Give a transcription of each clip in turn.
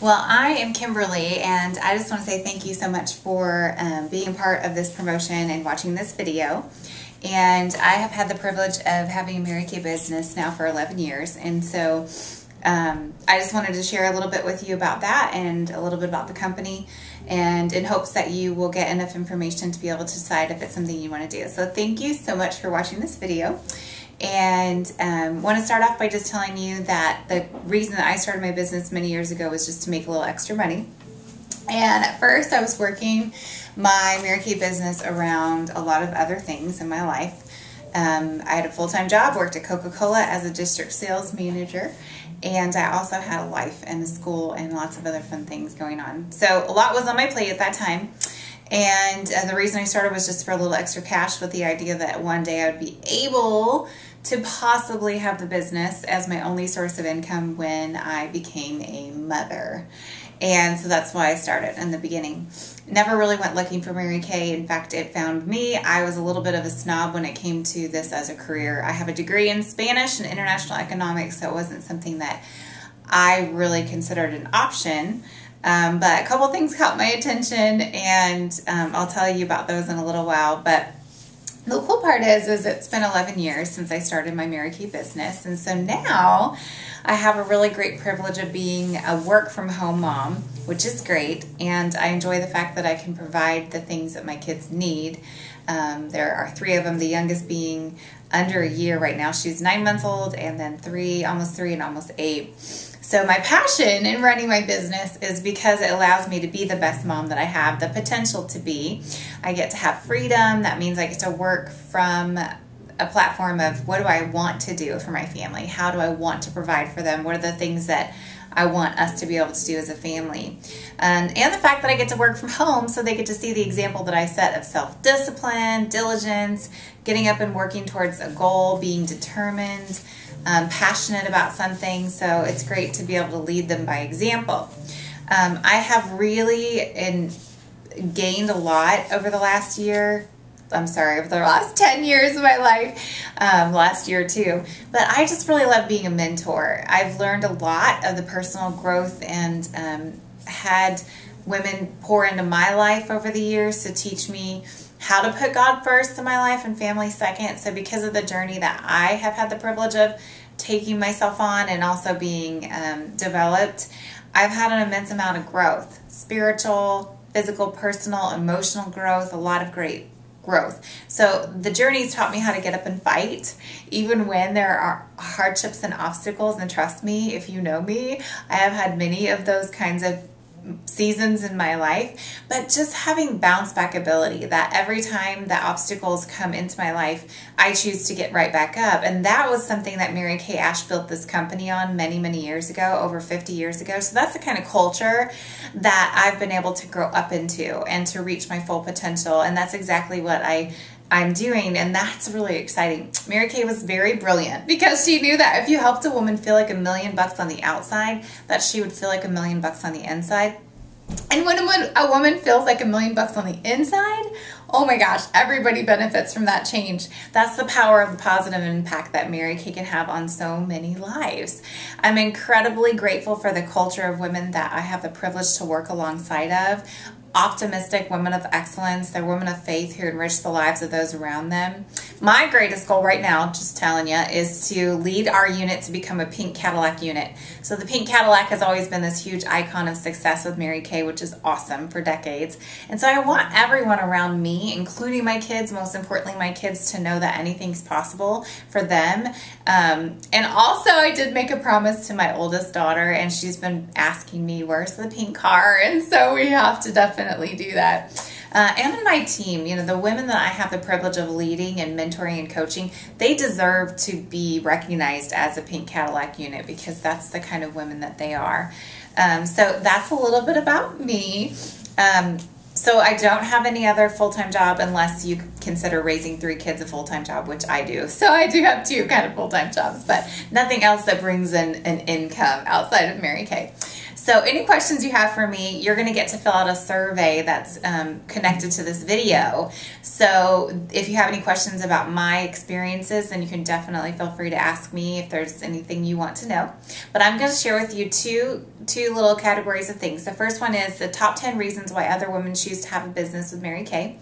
Well, I am Kimberly, and I just want to say thank you so much for being part of this promotion and watching this video. And I have had the privilege of having a Mary Kay business now for 11 years, and so I just wanted to share a little bit with you about that and a little bit about the company, and in hopes that you will get enough information to be able to decide if it's something you want to do. So thank you so much for watching this video. And want to start off by just telling you that the reason that I started my business many years ago was just to make a little extra money. And at first I was working my Mary Kay business around a lot of other things in my life. I had a full-time job, worked at Coca-Cola as a district sales manager, and I also had a life and a school and lots of other fun things going on. So a lot was on my plate at that time. And the reason I started was just for a little extra cash, with the idea that one day I would be able to possibly have the business as my only source of income when I became a mother. And so that's why I started in the beginning. Never really went looking for Mary Kay. In fact, it found me. I was a little bit of a snob when it came to this as a career. I have a degree in Spanish and international economics, so it wasn't something that I really considered an option. But a couple things caught my attention, and I'll tell you about those in a little while. But the cool part is it's been 11 years since I started my Mary Kay business, and so now I have a really great privilege of being a work-from-home mom, which is great, and I enjoy the fact that I can provide the things that my kids need. There are 3 of them, the youngest being under a year right now. She's 9 months old, and then almost 3 and almost 8. So my passion in running my business is because it allows me to be the best mom that I have the potential to be. I get to have freedom. That means I get to work from a platform of what do I want to do for my family? How do I want to provide for them? What are the things that I want us to be able to do as a family? And the fact that I get to work from home, so they get to see the example that I set of self-discipline, diligence, getting up and working towards a goal, being determined, passionate about something. So it's great to be able to lead them by example. I have really gained a lot over the last year. Over the last 10 years of my life, last year too. But I just really love being a mentor. I've learned a lot of the personal growth and had women pour into my life over the years to teach me how to put God first in my life and family second. So because of the journey that I have had the privilege of taking myself on and also being developed, I've had an immense amount of growth, spiritual, physical, personal, emotional growth, a lot of great growth. So the journey's taught me how to get up and fight, even when there are hardships and obstacles. And trust me, if you know me, I have had many of those kinds of seasons in my life, but just having bounce back ability, that every time that obstacles come into my life, I choose to get right back up. And that was something that Mary Kay Ash built this company on many, many years ago, over 50 years ago. So that's the kind of culture that I've been able to grow up into and to reach my full potential. And that's exactly what I'm doing, and that's really exciting. Mary Kay was very brilliant because she knew that if you helped a woman feel like $1 million on the outside, that she would feel like $1 million on the inside. And when a woman feels like $1 million on the inside, oh my gosh, everybody benefits from that change. That's the power of the positive impact that Mary Kay can have on so many lives. I'm incredibly grateful for the culture of women that I have the privilege to work alongside of. Optimistic women of excellence. They're women of faith who enrich the lives of those around them. My greatest goal right now, just telling you, is to lead our unit to become a pink Cadillac unit. So the pink Cadillac has always been this huge icon of success with Mary Kay, which is awesome, for decades. And so I want everyone around me, including my kids, most importantly my kids, to know that anything's possible for them. And also I did make a promise to my oldest daughter, and she's been asking me, where's the pink car? And so we have to definitely do that. And in my team, you know, the women that I have the privilege of leading and mentoring and coaching, they deserve to be recognized as a pink Cadillac unit because that's the kind of women that they are. So that's a little bit about me. So I don't have any other full-time job unless you consider raising 3 kids a full-time job, which I do. So I do have 2 kind of full-time jobs, but nothing else that brings in an income outside of Mary Kay. So any questions you have for me, you're going to get to fill out a survey that's connected to this video. So if you have any questions about my experiences, then you can definitely feel free to ask me if there's anything you want to know. But I'm going to share with you two little categories of things. The first one is the top 10 reasons why other women choose to have a business with Mary Kay.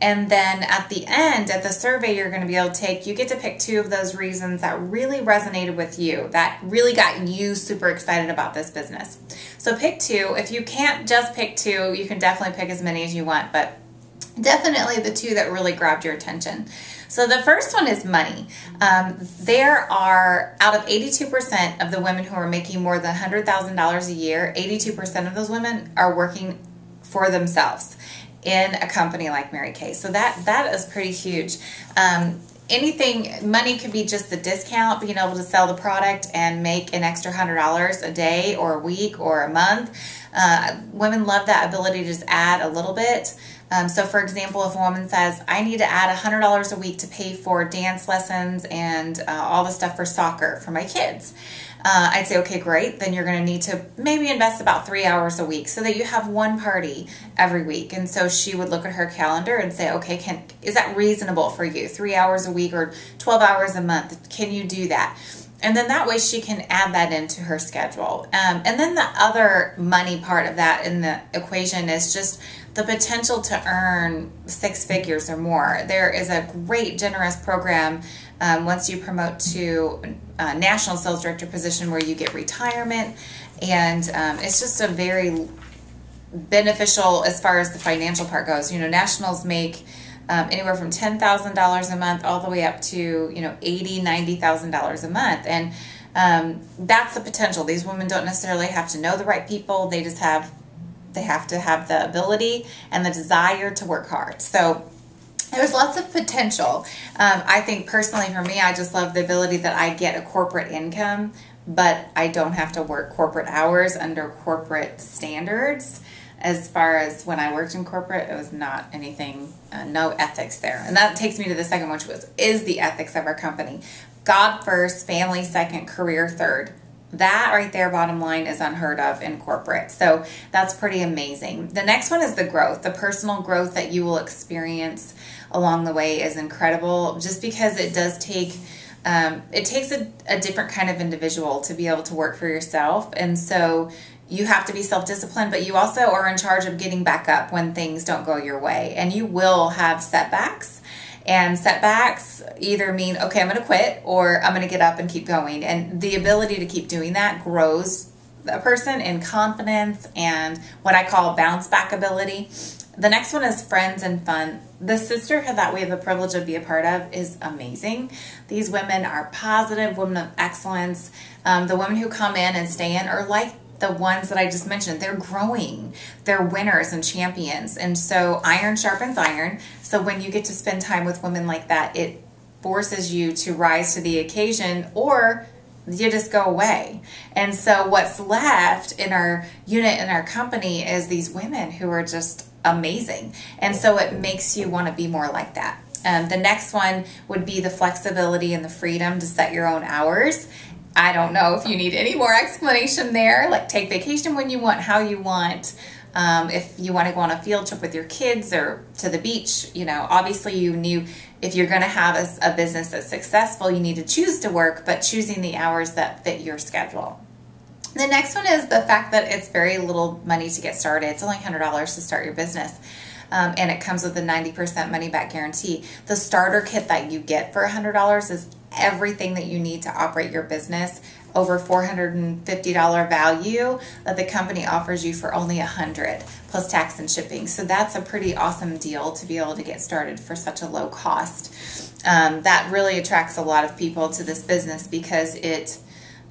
And then at the end, at the survey you're going to be able to take, you get to pick 2 of those reasons that really resonated with you, that really got you super excited about this business. So pick 2. If you can't just pick 2, you can definitely pick as many as you want, but definitely the 2 that really grabbed your attention. So the first one is money. There are, out of 82% of the women who are making more than $100,000 a year, 82% of those women are working for themselves in a company like Mary Kay. So that is pretty huge. Money could be just the discount, being able to sell the product and make an extra $100 a day or a week or a month. Women love that ability to just add a little bit. So for example, if a woman says, I need to add $100 a week to pay for dance lessons and all the stuff for soccer for my kids, I'd say, okay, great. Then you're going to need to maybe invest about 3 hours a week so that you have one party every week. And so she would look at her calendar and say, okay, is that reasonable for you? 3 hours a week or 12 hours a month? Can you do that? And then that way she can add that into her schedule. And then the other money part of that in the equation is just the potential to earn 6 figures or more. There is a great generous program once you promote to a national sales director position where you get retirement. And it's just a very beneficial as far as the financial part goes. You know, nationals make anywhere from $10,000 a month all the way up to, $80,000, $90,000 a month. And that's the potential. These women don't necessarily have to know the right people. They have to have the ability and the desire to work hard. So there's lots of potential. I think personally for me, I just love the ability that I get a corporate income, but I don't have to work corporate hours under corporate standards. As far as when I worked in corporate, it was not anything, no ethics there. And that takes me to the second one, which is the ethics of our company. God first, family second, career third. That right there, bottom line, is unheard of in corporate. So that's pretty amazing. The next one is the growth. The personal growth that you will experience along the way is incredible, just because it does take, it takes a different kind of individual to be able to work for yourself. And so you have to be self-disciplined, but you also are in charge of getting back up when things don't go your way. And you will have setbacks. And setbacks either mean, okay, I'm going to quit, or I'm going to get up and keep going. And the ability to keep doing that grows a person in confidence and what I call bounce back ability. The next one is friends and fun. The sisterhood that we have the privilege of being a part of is amazing. These women are positive, women of excellence. The women who come in and stay in are like the ones that I just mentioned. They're growing. They're winners and champions. And so iron sharpens iron. So when you get to spend time with women like that, it forces you to rise to the occasion, or you just go away. And so what's left in our unit, in our company, is these women who are just amazing. And so it makes you want to be more like that. The next one would be the flexibility and the freedom to set your own hours. I don't know if you need any more explanation there. Like, take vacation when you want, how you want. If you want to go on a field trip with your kids or to the beach, obviously you knew if you're going to have a business that's successful, you need to choose to work, but choosing the hours that fit your schedule. The next one is the fact that it's very little money to get started. It's only $100 to start your business. And it comes with a 90% money back guarantee. The starter kit that you get for $100 is everything that you need to operate your business. Over $450 value that the company offers you for only $100 plus tax and shipping. So that's a pretty awesome deal to be able to get started for such a low cost. That really attracts a lot of people to this business because it,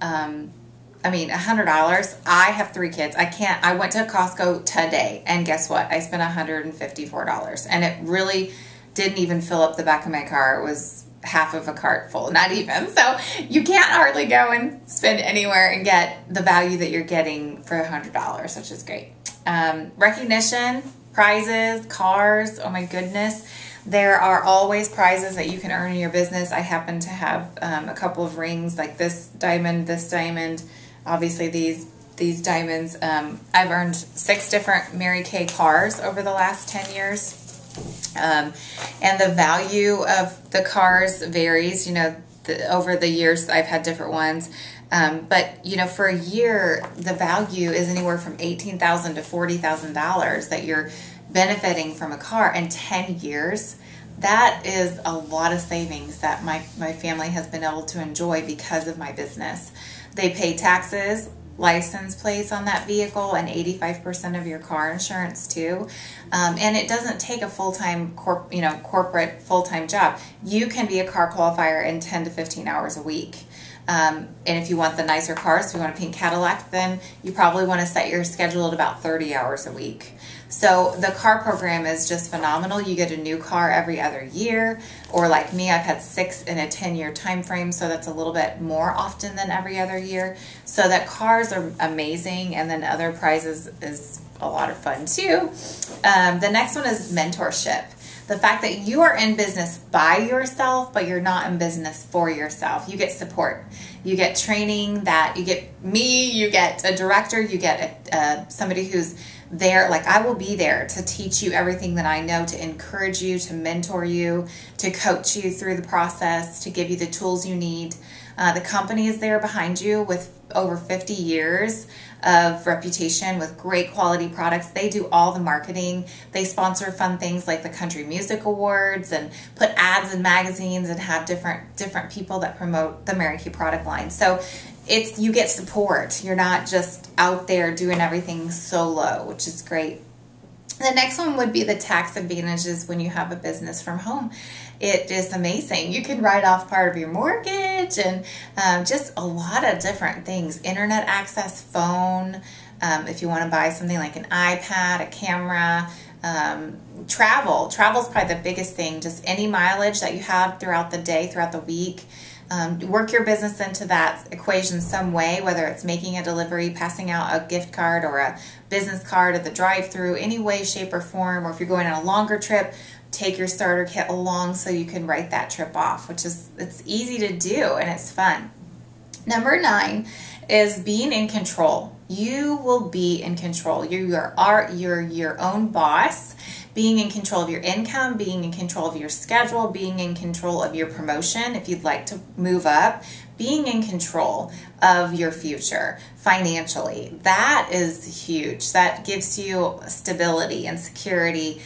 $100. I have 3 kids. I went to Costco today, and guess what? I spent $154, and it really didn't even fill up the back of my car. It was half of a cart full, not even. So you can't hardly go and spend anywhere and get the value that you're getting for $100, which is great. Recognition, prizes, cars. Oh my goodness. There are always prizes that you can earn in your business. I happen to have a couple of rings like this diamond, obviously these these diamonds. I've earned 6 different Mary Kay cars over the last 10 years. And the value of the cars varies, over the years I've had different ones. But for a year, the value is anywhere from $18,000 to $40,000 that you're benefiting from a car. In 10 years, that is a lot of savings that my family has been able to enjoy because of my business. They pay taxes, license plates on that vehicle, and 85% of your car insurance too. And it doesn't take a full-time corporate full-time job. You can be a car qualifier in 10 to 15 hours a week. And if you want the nicer cars, if you want a pink Cadillac, then you probably want to set your schedule at about 30 hours a week. So the car program is just phenomenal. You get a new car every other year, or like me, I've had 6 in a 10-year time frame, so that's a little bit more often than every other year. So that cars are amazing, and then other prizes is a lot of fun too. The next one is mentorship. The fact that you are in business by yourself, but you're not in business for yourself. You get support. You get training that, you get me, you get a director, you get somebody who's there. Like, I will be there to teach you everything that I know, to encourage you, to mentor you, to coach you through the process, to give you the tools you need. The company is there behind you with over 50 years of reputation with great quality products. They do all the marketing. They sponsor fun things like the Country Music Awards and put ads in magazines and have different people that promote the Mary Kay product line. So you get support. You're not just out there doing everything solo, which is great. The next one would be the tax advantages when you have a business from home. It is amazing. You can write off part of your mortgage and just a lot of different things. Internet access, phone, if you want to buy something like an iPad, a camera, travel. Travel is probably the biggest thing. Just any mileage that you have throughout the day, throughout the week. Work your business into that equation some way, whether it's making a delivery, passing out a gift card or a business card at the drive-thru, any way, shape, or form. Or if you're going on a longer trip, take your starter kit along so you can write that trip off, it's easy to do and it's fun. Number 9 is being in control. You will be in control. You're your own boss. Being in control of your income, being in control of your schedule, being in control of your promotion if you'd like to move up, being in control of your future financially. That is huge. That gives you stability and security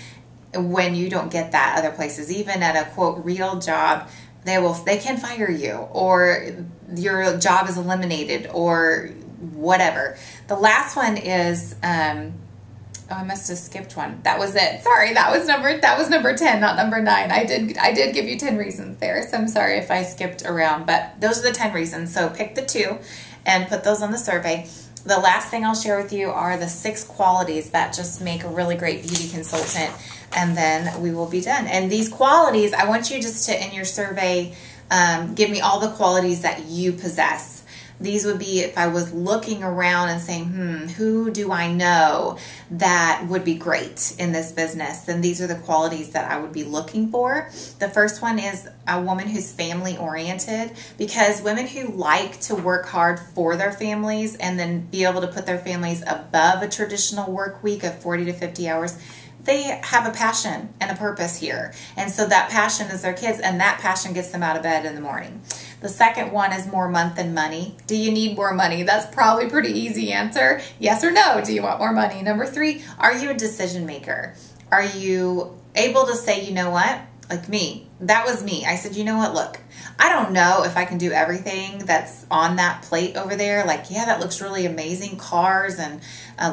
when you don't get that other places. Even at a quote real job, they can fire you, or your job is eliminated, or whatever. The last one is oh, I must have skipped one. That was it. Sorry, that was number 10, not number 9. I did give you 10 reasons there, so I'm sorry if I skipped around, but those are the 10 reasons. So pick the 2 and put those on the survey. The last thing I'll share with you are the 6 qualities that just make a really great beauty consultant, and then we will be done. And these qualities, I want you just to, in your survey, give me all the qualities that you possess. These would be if I was looking around and saying, who do I know that would be great in this business? Then these are the qualities that I would be looking for. The first one is a woman who's family oriented, because women who like to work hard for their families and then be able to put their families above a traditional work week of 40 to 50 hours, they have a passion and a purpose here. And so that passion is their kids, and that passion gets them out of bed in the morning. The second one is more month than money. Do you need more money? That's probably a pretty easy answer. Yes or no. Do you want more money? Number 3, are you a decision maker? Are you able to say, you know what? Like me. That was me. I said, you know what? Look, I don't know if I can do everything that's on that plate over there. Like, yeah, that looks really amazing. Cars and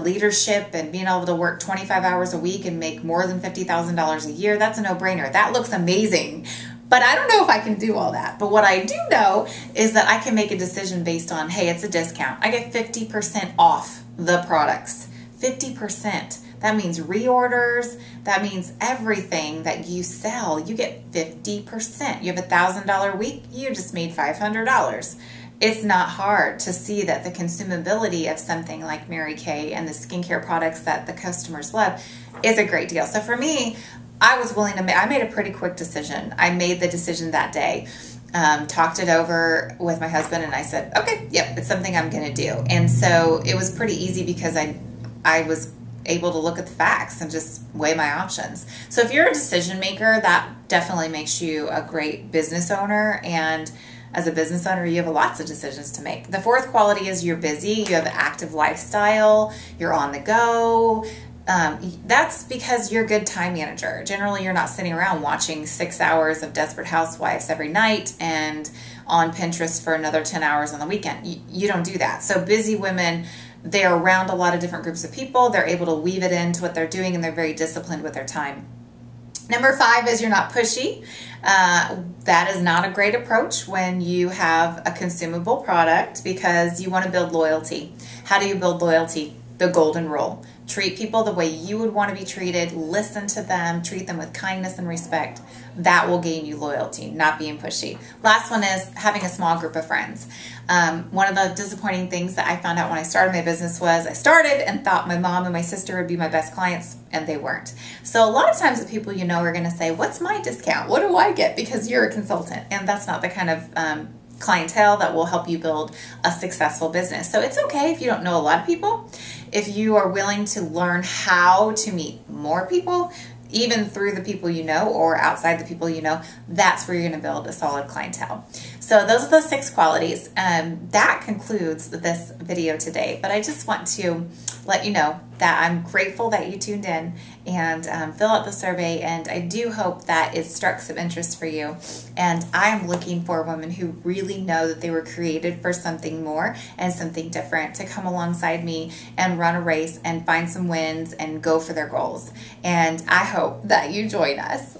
leadership and being able to work 25 hours a week and make more than $50,000 a year. That's a no-brainer. That looks amazing. But I don't know if I can do all that. But what I do know is that I can make a decision based on, hey, it's a discount. I get 50% off the products. 50%. That means reorders. That means everything that you sell, you get 50%. You have a $1,000 week, you just made $500. It's not hard to see that the consumability of something like Mary Kay and the skincare products that the customers love is a great deal. So for me, I was willing to I made a pretty quick decision. I made the decision that day. talked it over with my husband, and I said, okay, yep, it's something I'm going to do. And so it was pretty easy because I was able to look at the facts and just weigh my options. So if you're a decision maker, that definitely makes you a great business owner. And as a business owner, you have lots of decisions to make. The fourth quality is you're busy, you have an active lifestyle, you're on the go. That's because you're a good time manager. Generally, you're not sitting around watching 6 hours of Desperate Housewives every night and on Pinterest for another 10 hours on the weekend. You don't do that. So busy women, they're around a lot of different groups of people. They're able to weave it into what they're doing, and they're very disciplined with their time. Number 5 is you're not pushy. That is not a great approach when you have a consumable product, because you want to build loyalty. How do you build loyalty? The golden rule. Treat people the way you would want to be treated. Listen to them. Treat them with kindness and respect. That will gain you loyalty, not being pushy. Last one is having a small group of friends. One of the disappointing things that I found out when I started my business was I started and thought my mom and my sister would be my best clients, and they weren't. So a lot of times the people you know are going to say, what's my discount? What do I get? Because you're a consultant. And that's not the kind of clientele that will help you build a successful business. So it's okay if you don't know a lot of people. If you are willing to learn how to meet more people, even through the people you know or outside the people you know, that's where you're going to build a solid clientele. So those are the 6 qualities. That concludes this video today, but I just want to let you know that I'm grateful that you tuned in and fill out the survey, and I do hope that it struck some interest for you. And I am looking for women who really know that they were created for something more and something different, to come alongside me and run a race and find some wins and go for their goals. And I hope that you join us.